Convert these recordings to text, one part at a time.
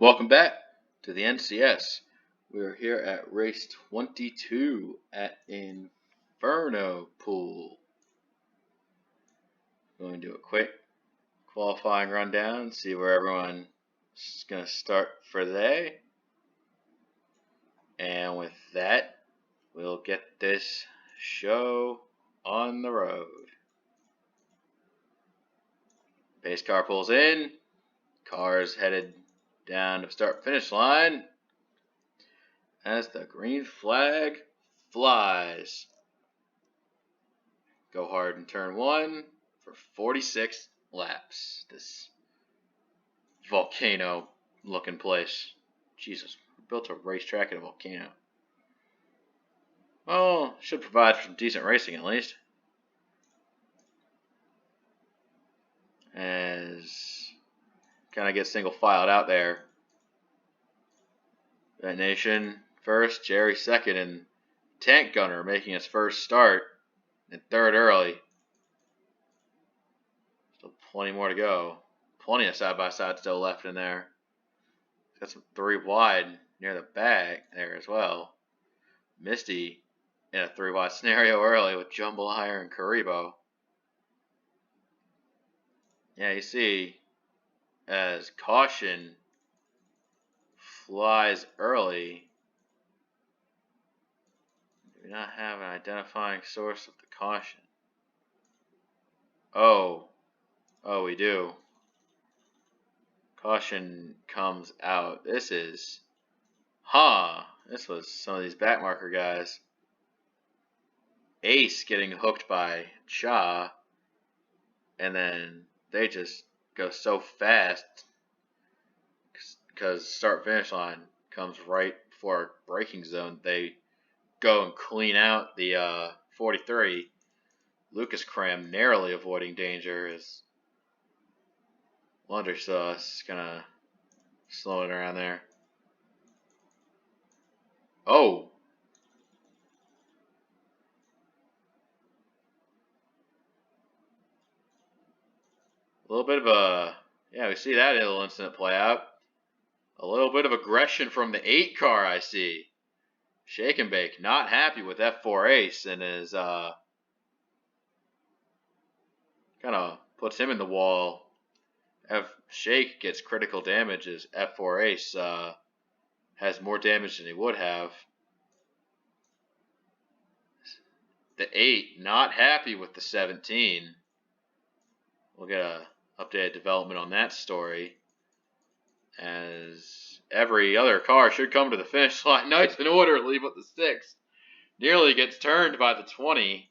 Welcome back to the NCS. We're here at race 22 at Inferno pool. Going to do a quick qualifying rundown, see where everyone is going to start for the day. And with that, we'll get this show on the road. Pace car pulls in, cars headed down to start finish line as the green flag flies. Go hard in turn 1 for 46 laps. This volcano looking place. Jesus, we built a racetrack at a volcano. Well, should provide for some decent racing at least. As kind of get single filed out there. That Nation first, Jerry second, and Tank Gunner making his first start and third early. Still plenty more to go. Plenty of side-by-side still left in there. Got some 3 wide near the back there as well. Misty in a 3 wide scenario early with Jambalaya and Karibo. Yeah, you see, as caution flies early, do not have an identifying source of the caution. Oh, we do. Caution comes out. This was some of these backmarker guys. Ace getting hooked by Cha, and then they just go so fast because start finish line comes right before braking zone. They go and clean out the 43. Lucas Cram narrowly avoiding danger as Laundry Sauce kind of slowing around there. Oh! A little bit of we see that little incident play out. A little bit of aggression from the 8 car, I see. Shake and Bake not happy with F4 Ace and is kind of puts him in the wall. Shake gets critical damage as F4 Ace has more damage than he would have. The 8 not happy with the 17. We'll get a updated development on that story, as every other car should come to the finish line nice in order, leave with the 6. Nearly gets turned by the 20.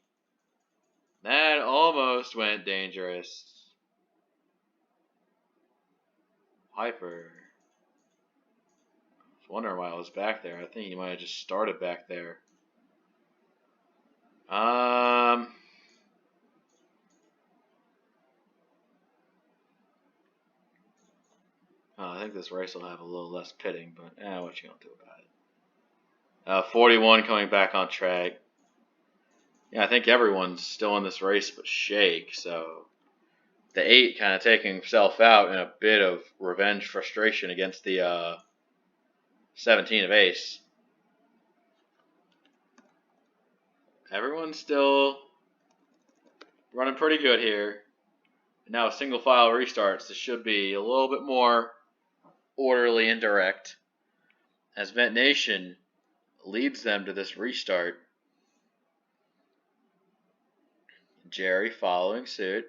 That almost went dangerous. Hyper. I was wondering why I was back there. I think he might have just started back there. I think this race will have a little less pitting, but what you gonna do about it? 41 coming back on track. Yeah, I think everyone's still in this race but Shake, so the 8 kind of taking himself out in a bit of revenge frustration against the 17 of Ace. Everyone's still running pretty good here. Now a single file restarts. This should be a little bit more orderly and direct, as Vent Nation leads them to this restart. Jerry following suit.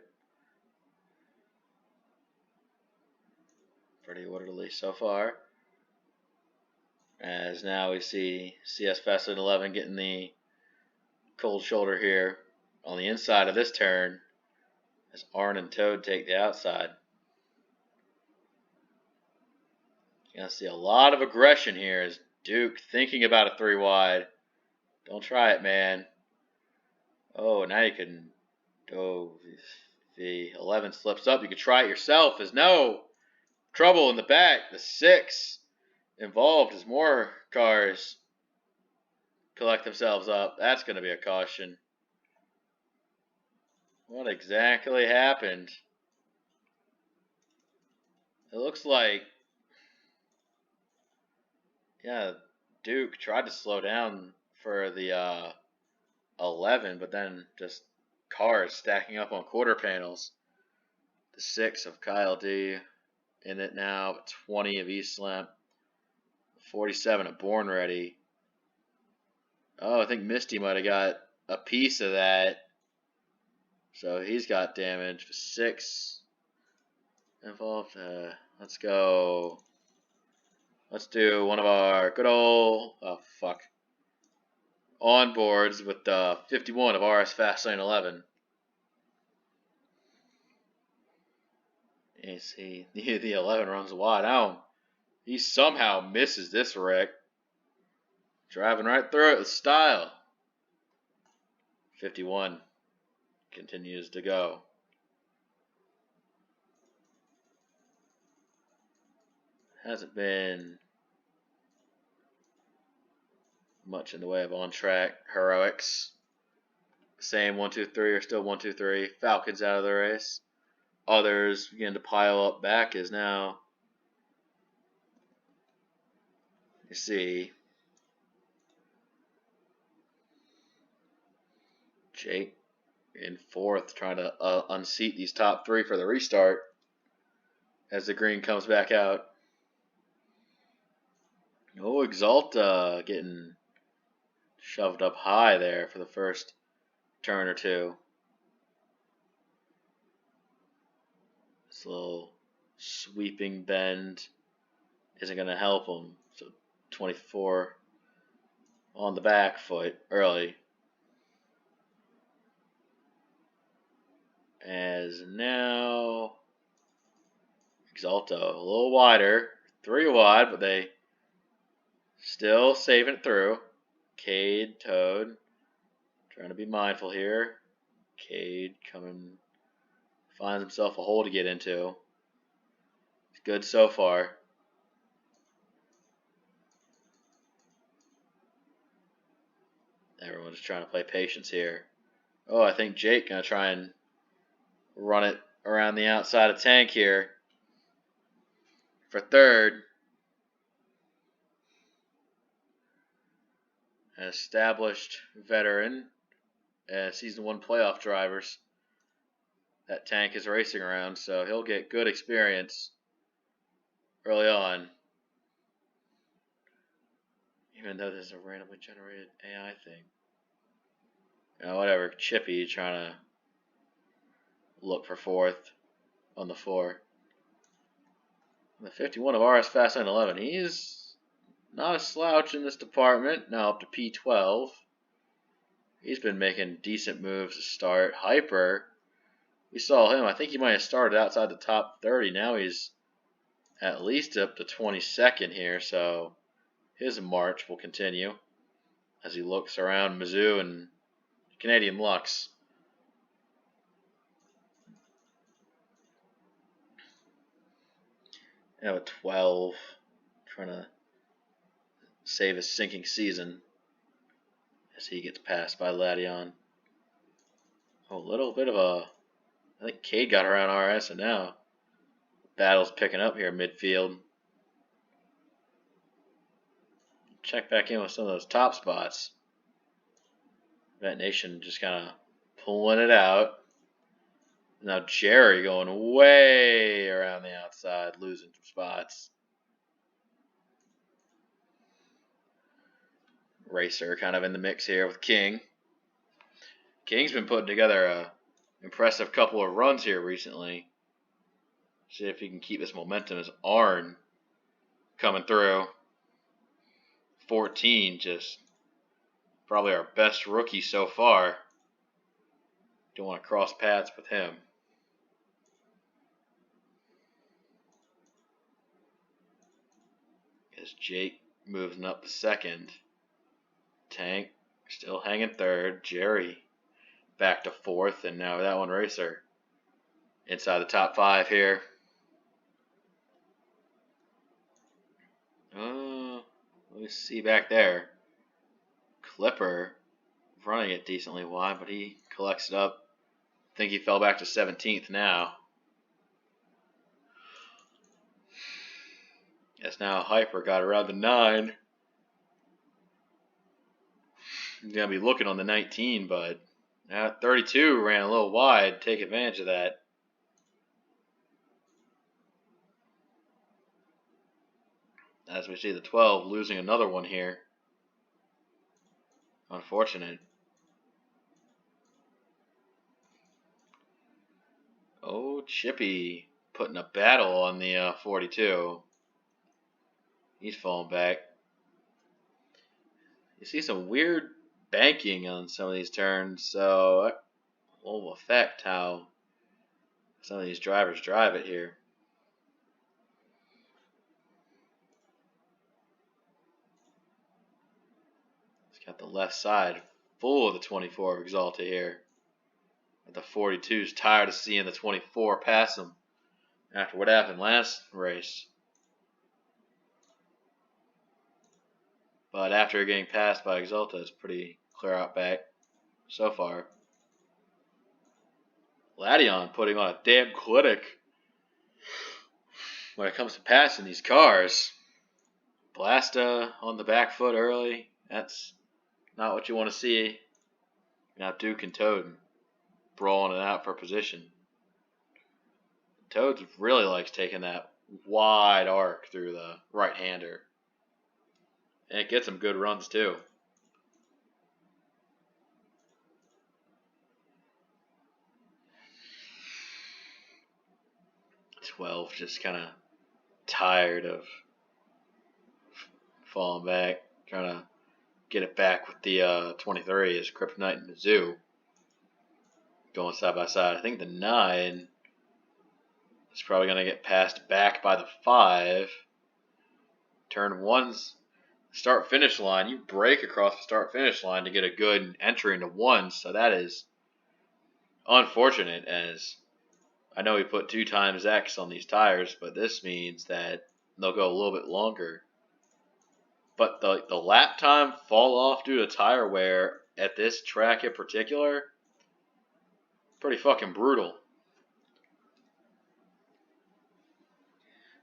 Pretty orderly so far. As now we see CS Fast 11 getting the cold shoulder here on the inside of this turn, as Arn and Toad take the outside. You're going to see a lot of aggression here as Duke thinking about a 3 wide. Don't try it, man. Oh, now you can... Oh, the 11 slips up. You can try it yourself. As no trouble in the back. The 6 involved as more cars collect themselves up. That's going to be a caution. What exactly happened? It looks like Yeah, Duke tried to slow down for the 11, but then just cars stacking up on quarter panels. The 6 of Kyle D in it now, 20 of East Slamp, 47 of Born Ready. Oh, I think Misty might have got a piece of that. So he's got damage. 6 involved. Let's go. Let's do one of our good old, oh fuck, onboards with the 51 of RS Fastlane 11. You see, the 11 runs wide out. He somehow misses this wreck. Driving right through it with style. 51 continues to go. Hasn't been much in the way of on-track heroics. Same 1, 2, 3 are still 1, 2, 3. Falcons out of the race. Others begin to pile up back as now. You see Jake in 4th trying to unseat these top 3 for the restart as the green comes back out. Oh, Exalta getting shoved up high there for the first turn or two. This little sweeping bend isn't going to help him. So 24 on the back foot early. As now Exalta a little wider, 3 wide, but they still saving it through. Cade, Toad, trying to be mindful here. Cade coming, finds himself a hole to get into. It's good so far. Everyone's trying to play patience here. Oh, I think Jake gonna try and run it around the outside of Tank here for 3rd. An established veteran and season 1 playoff drivers that Tank is racing around, so he'll get good experience early on. Even though there's a randomly generated AI thing. Whatever. Chippy trying to look for 4th on the 4. The 51 of RS Fastlane 11. He's not a slouch in this department. Now up to P12. He's been making decent moves to start. Hyper. We saw him. I think he might have started outside the top 30. Now he's at least up to 22nd here. So his march will continue as he looks around Mizzou and Canadian Lux. Now at 12, trying to save his sinking season as he gets passed by Ladion. Oh, a little bit of a, I think Cade got around RS, and now battle's picking up here midfield. Check back in with some of those top spots. Vet Nation just kind of pulling it out. Now Jerry going way around the outside, losing some spots. Racer kind of in the mix here with King. King's been putting together a impressive couple of runs here recently. See if he can keep this momentum as Arn coming through. 14, just probably our best rookie so far. Don't want to cross paths with him. As Jake moves up to 2nd. Tank still hanging 3rd. Jerry back to 4th, and now that one Racer inside the top 5 here. Let me see back there. Clipper running it decently wide, but he collects it up. I think he fell back to 17th now. Yes, now Hyper got around the 9. He's going to be looking on the 19, but 32 ran a little wide. Take advantage of that. As we see the 12 losing another one here. Unfortunate. Oh, Chippy putting a battle on the 42. He's falling back. You see some weird banking on some of these turns, so that will affect how some of these drivers drive it here. It's got the left side full of the 24 of Exalta here. But the 42's tired of seeing the 24 pass him after what happened last race. But after getting passed by Exalta, it's pretty clear out back so far. Ladion putting on a damn clinic when it comes to passing these cars. Blasta on the back foot early. That's not what you want to see. Now Duke and Toad brawling it out for position. Toad really likes taking that wide arc through the right-hander. And it gets him good runs too. 12 just kind of tired of falling back, trying to get it back with the 23 is Kryptonite and Mizzou going side by side. I think the 9 is probably going to get passed back by the 5. Turn 1's start-finish line. You break across the start-finish line to get a good entry into 1, so that is unfortunate, as I know we put 2 times X on these tires, but this means that they'll go a little bit longer. But the lap time fall off due to tire wear at this track in particular, pretty fucking brutal.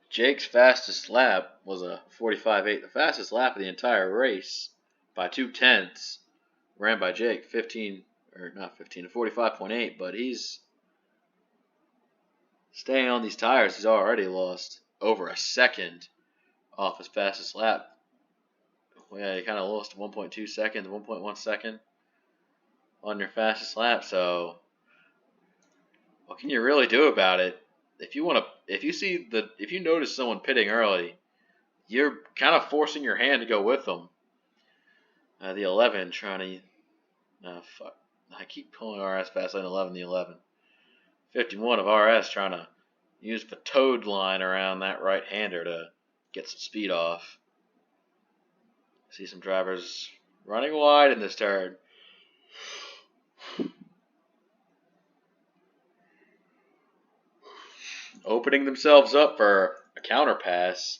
Jake's fastest lap was a 45.8, the fastest lap of the entire race by 2/10, ran by Jake, 45.8, but he's staying on these tires. He's already lost over a second off his fastest lap. Yeah, you kind of lost 1.2 seconds, 1.1 second on your fastest lap. So, what can you really do about it? If you notice someone pitting early, you're kind of forcing your hand to go with them. The 11 trying to, I keep calling RS fast lane 11 the 11. 51 of RS trying to use the toad line around that right-hander to get some speed off. See some drivers running wide in this turn. Opening themselves up for a counter pass.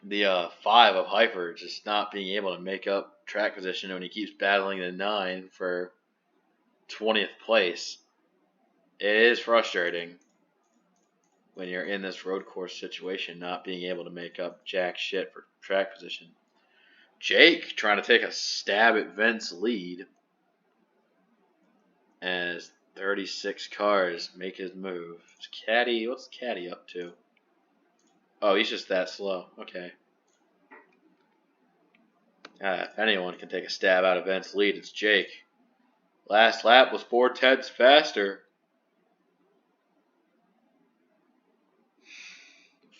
The 5 of Hyper just not being able to make up track position when he keeps battling the 9 for 20th place. It is frustrating when you're in this road course situation, not being able to make up jack shit for track position. Jake trying to take a stab at Vent's lead as 36 cars make his move. What's Caddy up to? Oh, he's just that slow. Okay. If anyone can take a stab out of Vent's lead, it's Jake. Last lap was 4/10 faster.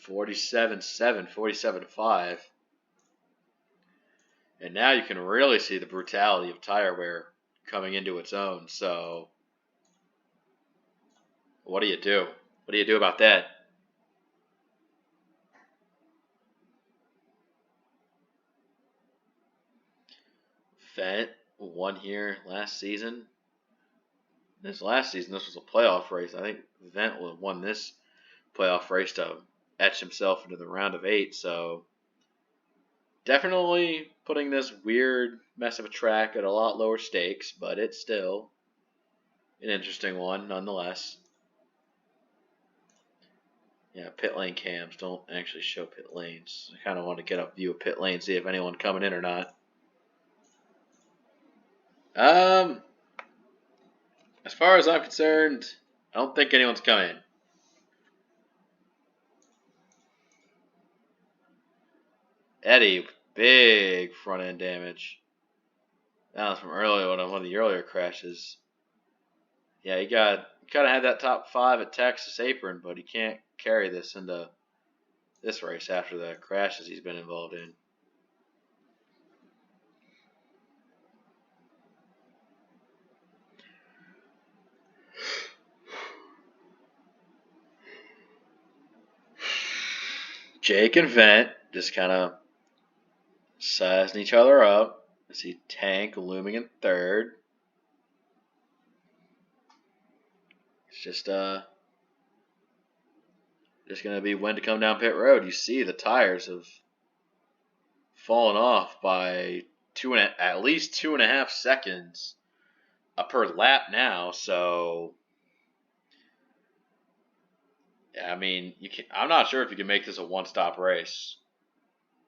47.7, 47.5. And now you can really see the brutality of tire wear coming into its own. So, what do you do? What do you do about that? Fent won here last season. This last season, this was a playoff race. I think Vent won this playoff race to etch himself into the round of 8. So, definitely putting this weird mess of a track at a lot lower stakes, but it's still an interesting one nonetheless. Yeah, pit lane cams don't actually show pit lanes. I kind of want to get a view of pit lane, see if anyone coming in or not. Um, as far as I'm concerned, I don't think anyone's coming. Eddie, big front end damage. That was from earlier, one of the earlier crashes. Yeah, he kind of had that top 5 at Texas Apron, but he can't carry this into this race after the crashes he's been involved in. Jake and Vent just kind of sizing each other up. I see Tank looming in third. It's just gonna be when to come down pit road. You see the tires have fallen off by at least 2.5 seconds per lap now. So I mean, I'm not sure if you can make this a one-stop race.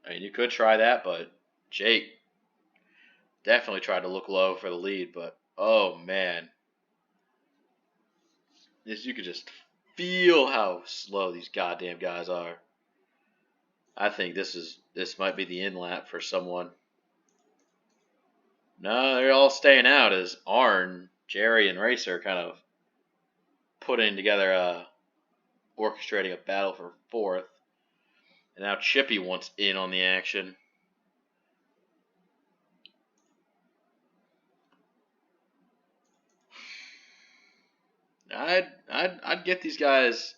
I mean, you could try that, but Jake definitely tried to look low for the lead. But oh man, you could just feel how slow these goddamn guys are. I think this might be the in lap for someone. No, they're all staying out as Arn, Jerry, and Racer kind of putting together orchestrating a battle for fourth. And now Chippy wants in on the action. I'd get these guys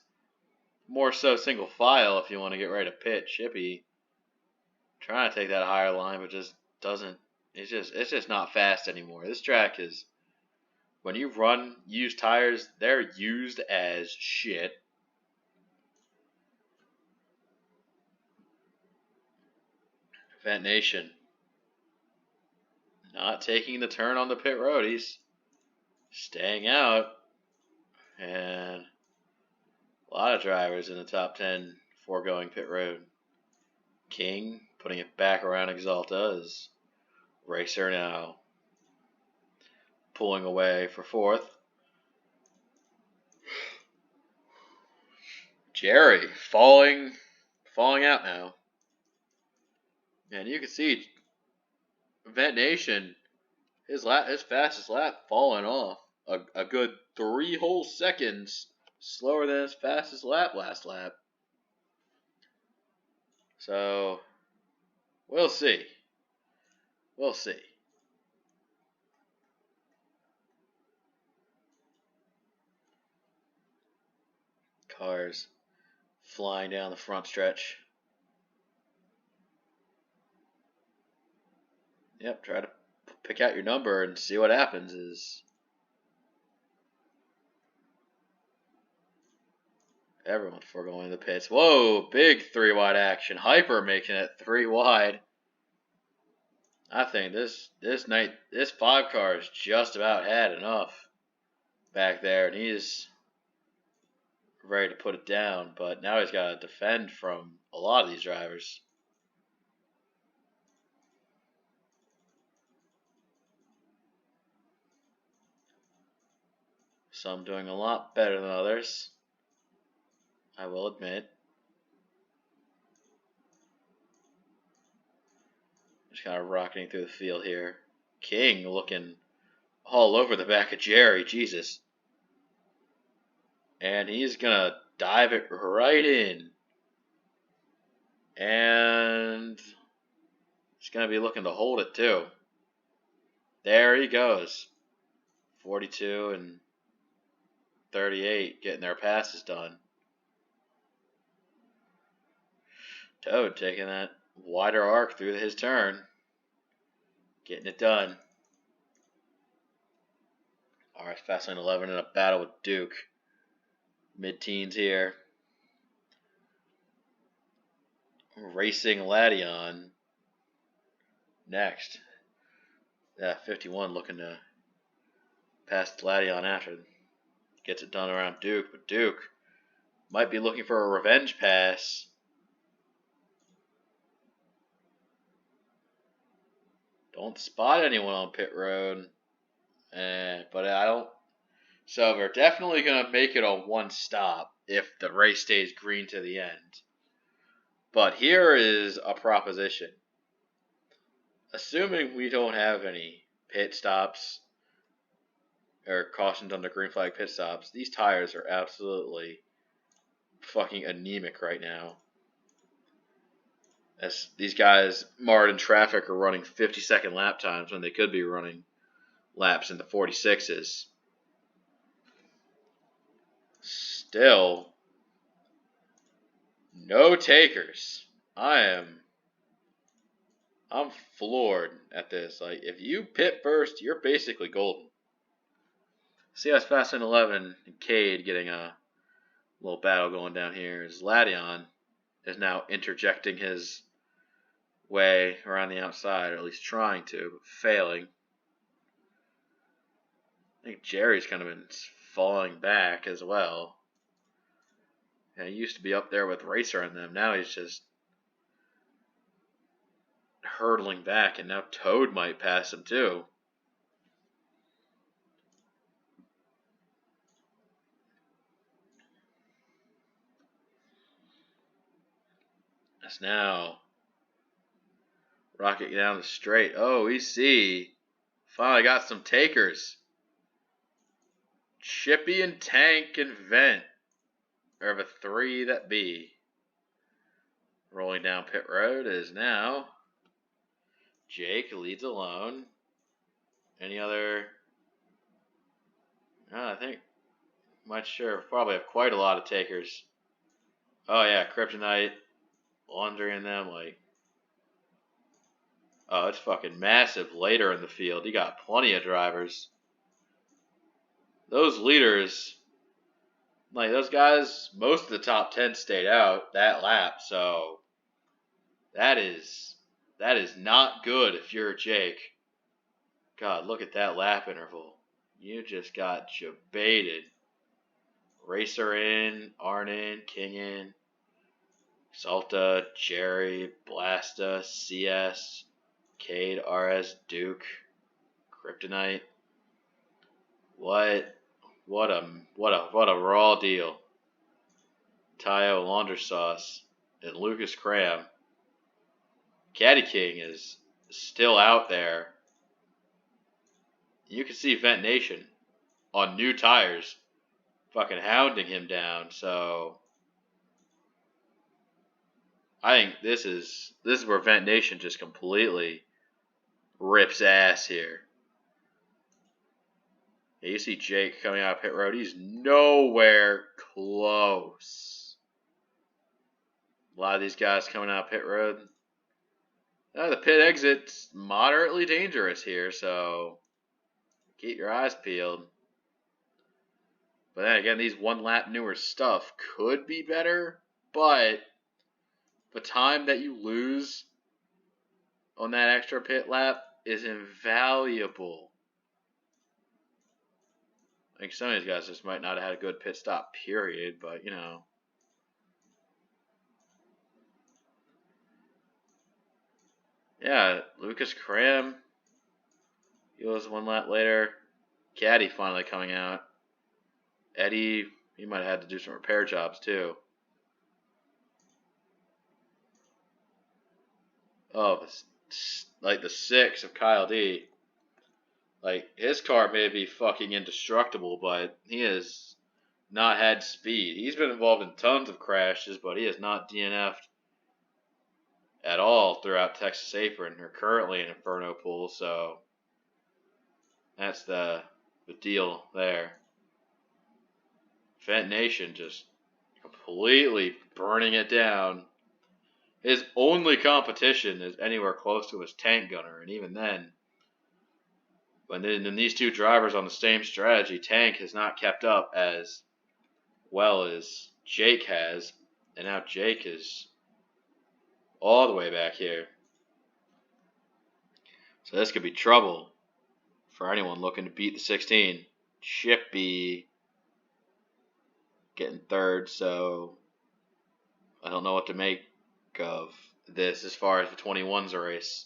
more so single file if you want to get ready to pit. Chippy trying to take that higher line, but just doesn't. It's just not fast anymore. This track is when you run used tires, they're used as shit. Fat Nation not taking the turn on the pit road. He's staying out, and a lot of drivers in the top 10 foregoing pit road. King putting it back around Exalta as Racer now pulling away for fourth. Jerry falling out now. And you can see Vent Nation, his fastest lap falling off. A good 3 whole seconds slower than his fastest lap last lap. So, we'll see. We'll see. Cars flying down the front stretch. Yep, try to pick out your number and see what happens. Is everyone's foregoing the pits. Whoa, big 3 wide action. Hyper making it 3 wide. I think this 5 car has just about had enough back there, and he's ready to put it down, but now he's got to defend from a lot of these drivers. Some doing a lot better than others, I will admit. Just kind of rocketing through the field here. King looking all over the back of Jerry, Jesus. And he's going to dive it right in. And he's going to be looking to hold it too. There he goes. 42 and 38 getting their passes done. Toad taking that wider arc through his turn. Getting it done. Alright, fast lane 11 in a battle with Duke. Mid-teens here. Racing Ladion next. Yeah, 51 looking to pass Ladion after. Gets it done around Duke, but Duke might be looking for a revenge pass. Don't spot anyone on pit road. But I don't. So we're definitely going to make it on one stop if the race stays green to the end. But here is a proposition. Assuming we don't have any pit stops or cautions on the green flag pit stops, these tires are absolutely fucking anemic right now. As these guys marred in traffic are running 50-second lap times when they could be running laps in the 46s. Still, no takers. I'm floored at this. Like, if you pit first, you're basically golden. See us fast in 11 and Cade getting a little battle going down here. As Ladion is now interjecting his way around the outside, or at least trying to, but failing. I think Jerry's kind of been falling back as well. And he used to be up there with Racer and them. Now he's just hurtling back, and now Toad might pass him too. That's now Rocket down the straight. Oh, we see. Finally got some takers. Chippy and Tank and Vent are the three that be. Rolling down pit road is now Jake leads alone. Any other? I think much sure probably have quite a lot of takers. Oh yeah, Kryptonite, Laundry and them like. Oh, it's fucking massive later in the field. You got plenty of drivers. Those leaders, like those guys, most of the top 10 stayed out that lap, so that is not good if you're Jake. God, look at that lap interval. You just got jebaited. Racer in, Arn in, King in, Salta, Jerry, Blasta, CS, Cade, RS, Duke, Kryptonite. What a raw deal. Tayo Launder Sauce and Lucas Cram. Caddy King is still out there. You can see Vent Nation on new tires fucking hounding him down, so I think this is where Vent Nation just completely rips ass here. Yeah, you see Jake coming out of pit road. He's nowhere close. A lot of these guys coming out of pit road. The pit exit's moderately dangerous here, so keep your eyes peeled. But then again, these one lap newer stuff could be better, but the time that you lose on that extra pit lap is invaluable. I think some of these guys just might not have had a good pit stop, period, but you know. Yeah, Lucas Cram. He was one lap later. Caddy finally coming out. Eddie, he might have had to do some repair jobs too. Oh, like the 6 of Kyle D. Like, his car may be fucking indestructible, but he has not had speed. He's been involved in tons of crashes, but he has not DNF'd at all throughout Texas Apron, or currently in Inferno Pool, so that's the deal there. Vent Nation just completely burning it down. His only competition is anywhere close to his tank gunner, and even then, when these two drivers on the same strategy, Tank has not kept up as well as Jake has, and now Jake is all the way back here. So this could be trouble for anyone looking to beat the 16. Chippy getting third, so I don't know what to make of this as far as the 21's race.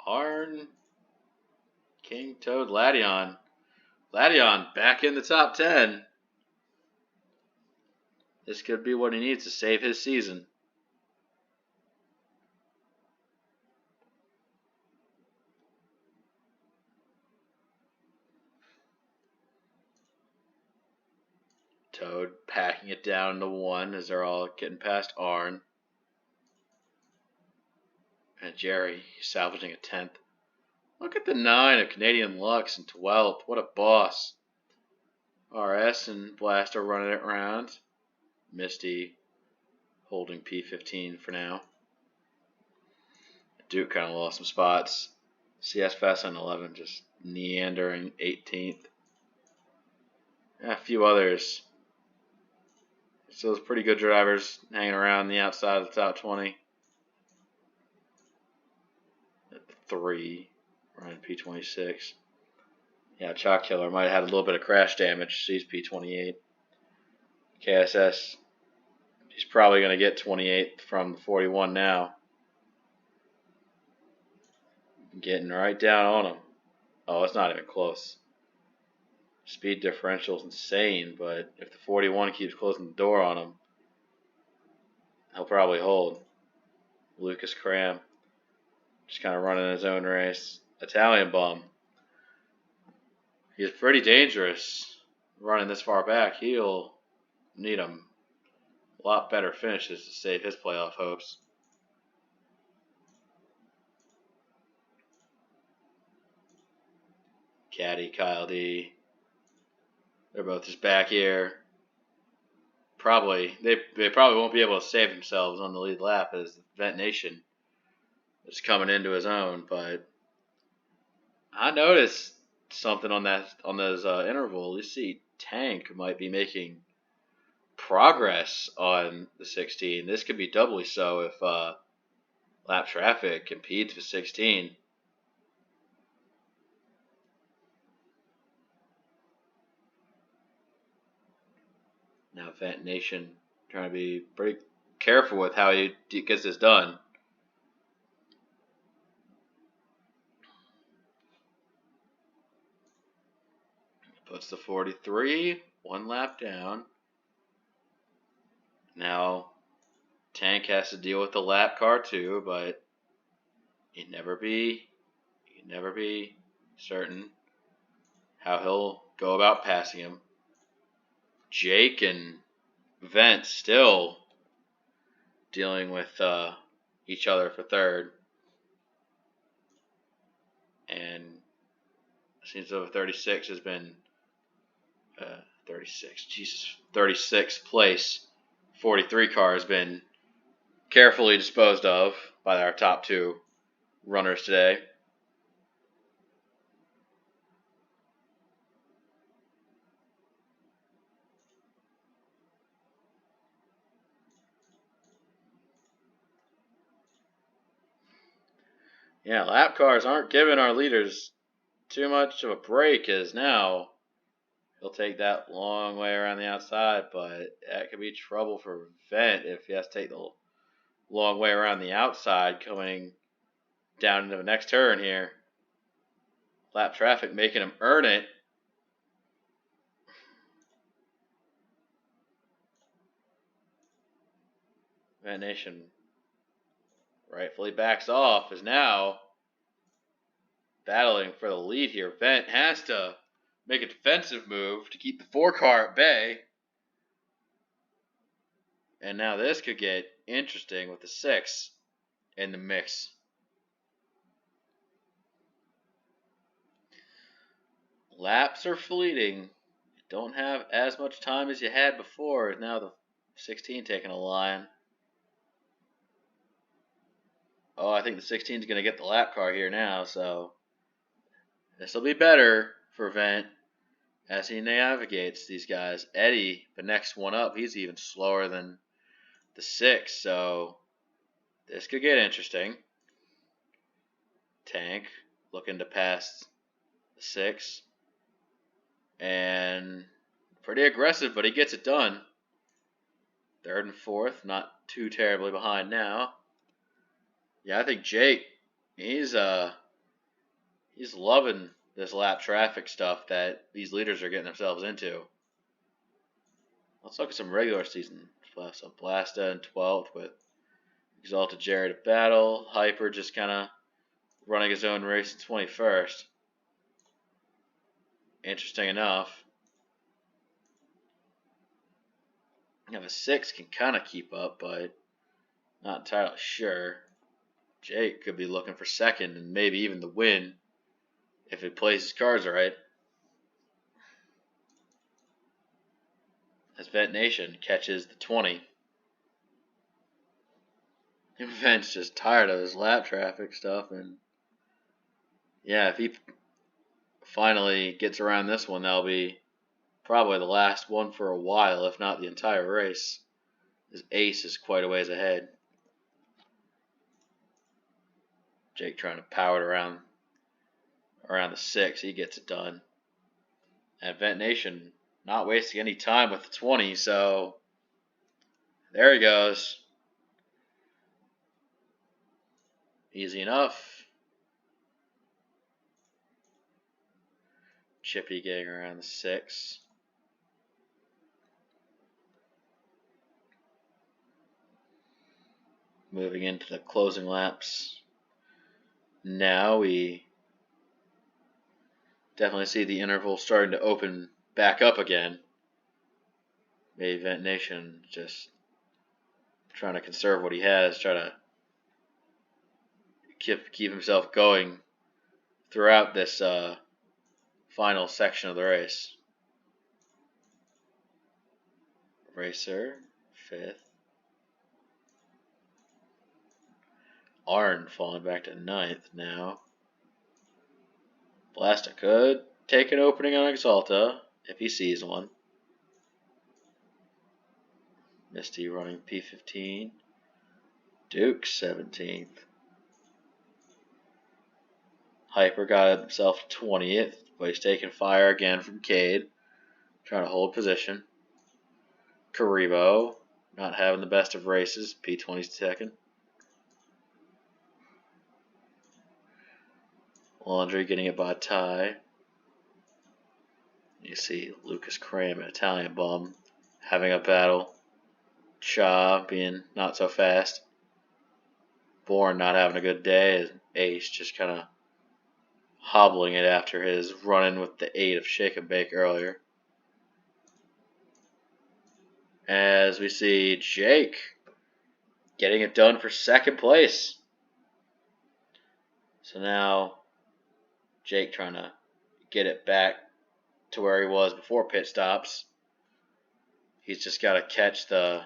Arn, King, Toad, Lation. Lation back in the top 10. This could be what he needs to save his season. Toad packing it down into 1 as they're all getting past Arn. And Jerry salvaging a 10th. Look at the 9 of Canadian Lux in 12th. What a boss. RS and Blaster running it around. Misty holding P15 for now. Duke kind of lost some spots. CS Fest on 11, just meandering 18th. A few others. So those pretty good drivers hanging around the outside of the top 20. At 3, running P26. Yeah, Chalk Killer might have had a little bit of crash damage. Sees P28. KSS, he's probably going to get 28 from the 41 now. Getting right down on him. Oh, it's not even close. Speed differential is insane, but if the 41 keeps closing the door on him, he'll probably hold. Lucas Cram, just kind of running his own race. Italian Bum, he's pretty dangerous running this far back. He'll need a lot better finishes to save his playoff hopes. Caddy, Kyle D. They're both just back here. They probably won't be able to save themselves on the lead lap as Vent Nation is coming into his own. But I noticed something on those intervals. You see, Tank might be making progress on the 16. This could be doubly so if lap traffic impedes for 16. Now Vent Nation trying to be pretty careful with how he gets this done. Puts the 43, 1 lap down. Now Tank has to deal with the lap car too, but you can never be certain how he'll go about passing him. Jake and Vent still dealing with each other for third. And it seems though 36 has been 36th place. 43 car has been carefully disposed of by our top 2 runners today. Yeah, lap cars aren't giving our leaders too much of a break, as now he'll take that long way around the outside, but that could be trouble for Vent if he has to take the long way around the outside coming down into the next turn here. Lap traffic making him earn it. Vent Nation rightfully backs off, is now battling for the lead here. Vent has to make a defensive move to keep the 4 car at bay. And now this could get interesting with the 6 in the mix. Laps are fleeting. You don't have as much time as you had before. Now the 16 taking a line. Oh, I think the 16 is going to get the lap car here now, so this will be better for Vent as he navigates these guys. Eddie, the next one up, he's even slower than the 6, so this could get interesting. Tank looking to pass the 6. And pretty aggressive, but he gets it done. 3rd and 4th, not too terribly behind now. Yeah, I think Jake, he's He's loving this lap traffic stuff that these leaders are getting themselves into. Let's look at some regular season stuff. So Blasta in 12th with Exalted Jerry to battle. Hyper just kind of running his own race in 21st. Interesting enough. You have a 6 can kind of keep up, but not entirely sure. Jake could be looking for second and maybe even the win if he plays his cards right. As Vet Nation catches the 20. Vent's just tired of his lap traffic stuff, and yeah, if he finally gets around this one, that'll be probably the last one for a while, if not the entire race. His ace is quite a ways ahead. Jake trying to power it around the 6. He gets it done. And Vent Nation not wasting any time with the 20, so there he goes. Easy enough. Chippy getting around the 6. Moving into the closing laps. Now we definitely see the interval starting to open back up again. Maybe Vent Nation just trying to conserve what he has, try to keep himself going throughout this final section of the race. Racer, 5th. Arn falling back to 9th now. Blasta could take an opening on Exalta if he sees one. Misty running P15. Duke 17th. Hyper got himself 20th, but he's taking fire again from Cade. Trying to hold position. Karibo not having the best of races. P22nd. Laundry getting it by tie. You see Lucas Cram, an Italian bum, having a battle. Cha being not so fast. Bourne not having a good day. Ace just kind of hobbling it after his run-in with the 8 of Shake and Bake earlier. As we see Jake getting it done for second place. So now Jake trying to get it back to where he was before pit stops. He's just got to catch the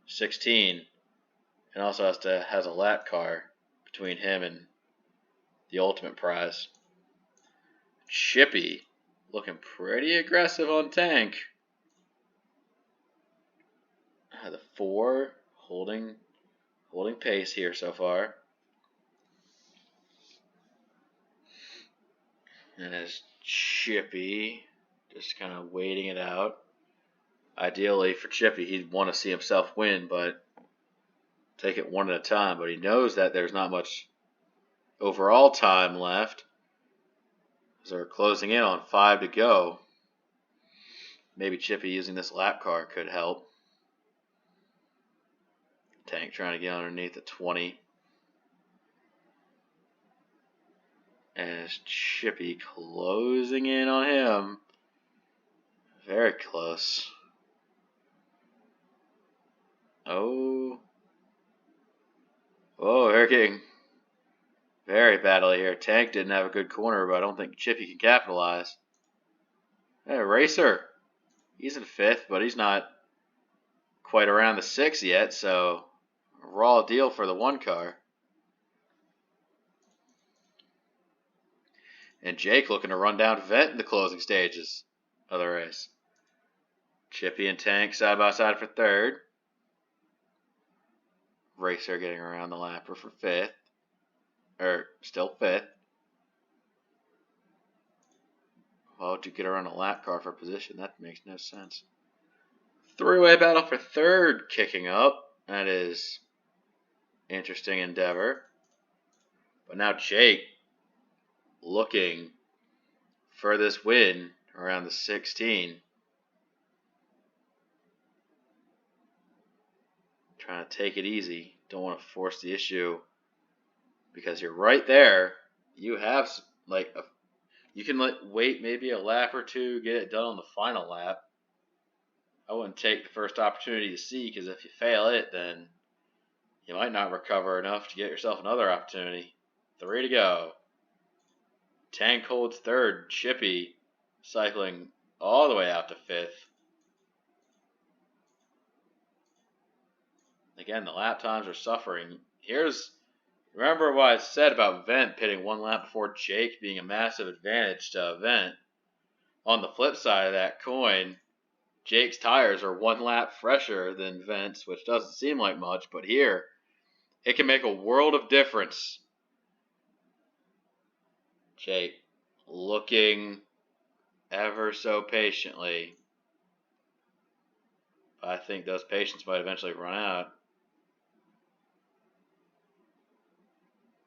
16 and also has a lap car between him and the ultimate prize. Chippy looking pretty aggressive on tank. The 4 holding pace here so far. And as Chippy just kind of waiting it out. Ideally for Chippy, he'd want to see himself win, but take it one at a time. But he knows that there's not much overall time left. As they're closing in on 5 to go. Maybe Chippy using this lap car could help. Tank trying to get underneath the 20. As Chippy closing in on him. Very close. Oh. Whoa, they're getting very badly here. Tank didn't have a good corner, but I don't think Chippy can capitalize. Hey, Racer. He's in 5th, but he's not quite around the 6 yet, so a raw deal for the 1 car. And Jake looking to run down Vet in the closing stages of the race. Chippy and Tank side by side for 3rd. Racer getting around the lapper for 5th. Still 5th. Why would you get around a lap car for position? That makes no sense. 3-way battle for 3rd kicking up. That is interesting endeavor. But now Jake looking for this win around the 16. Trying to take it easy. Don't want to force the issue because you're right there. You have you can wait maybe a lap or two, get it done on the final lap. I wouldn't take the first opportunity to see, because if you fail it, then you might not recover enough to get yourself another opportunity. 3 to go. Tank holds third. Chippy cycling all the way out to fifth. Again, the lap times are suffering. Remember what I said about Vent pitting 1 lap before Jake being a massive advantage to Vent. On the flip side of that coin, Jake's tires are 1 lap fresher than Vent's, which doesn't seem like much, but here, it can make a world of difference. Jake looking ever so patiently. I think those patience might eventually run out.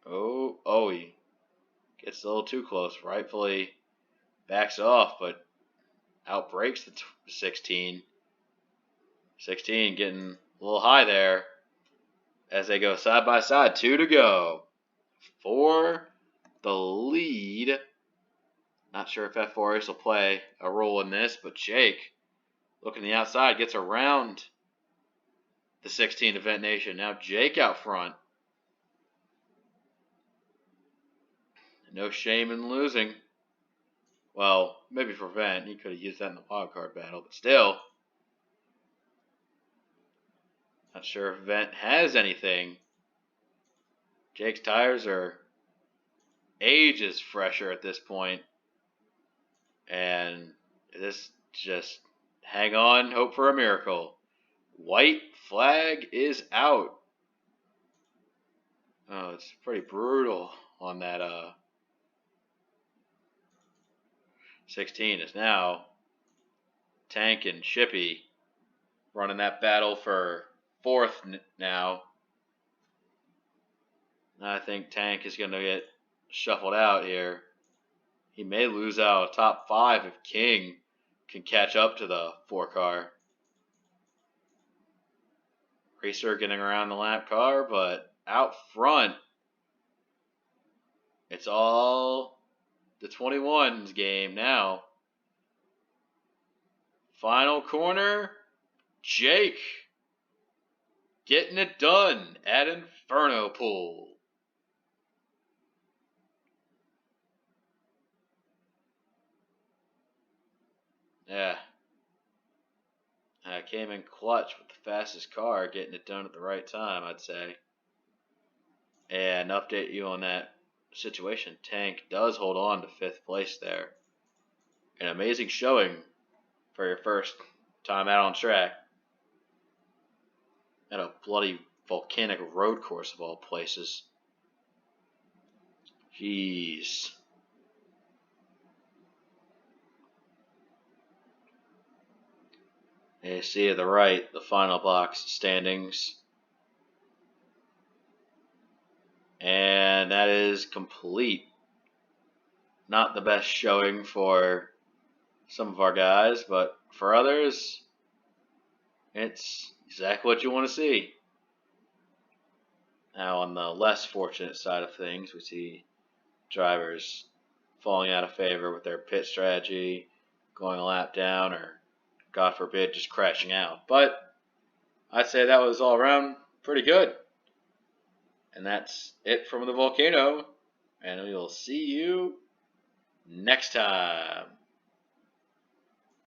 Oh, he gets a little too close. Rightfully backs off, but outbreaks the 16. 16 getting a little high there as they go side by side. 2 to go for the lead. Not sure if F4 Race will play a role in this, but Jake, looking the outside, gets around the 16 to Vent Nation. Now Jake out front. No shame in losing. Well, maybe for Vent. He could have used that in the wildcard battle, but still. Not sure if Vent has anything. Jake's tires are ages fresher at this point. And this just hang on, hope for a miracle. White flag is out. Oh, it's pretty brutal on that 16 is now Tank and Chippy running that battle for 4th now. I think Tank is going to get shuffled out here. He may lose out a top 5 if King can catch up to the 4 car. Racer getting around the lap car, but out front, it's all the 21's game now. Final corner, Jake getting it done at Inferno Pool. Yeah. I came in clutch with the fastest car, getting it done at the right time, I'd say. And update you on that situation. Tank does hold on to 5th place there. An amazing showing for your first time out on track. At a bloody volcanic road course of all places. Jeez. You see to the right, the final box standings. And that is complete. Not the best showing for some of our guys, but for others, it's exactly what you want to see. Now, on the less fortunate side of things, we see drivers falling out of favor with their pit strategy, going a lap down, or, God forbid, just crashing out. But I'd say that was all around pretty good. And that's it from the volcano. And we will see you next time.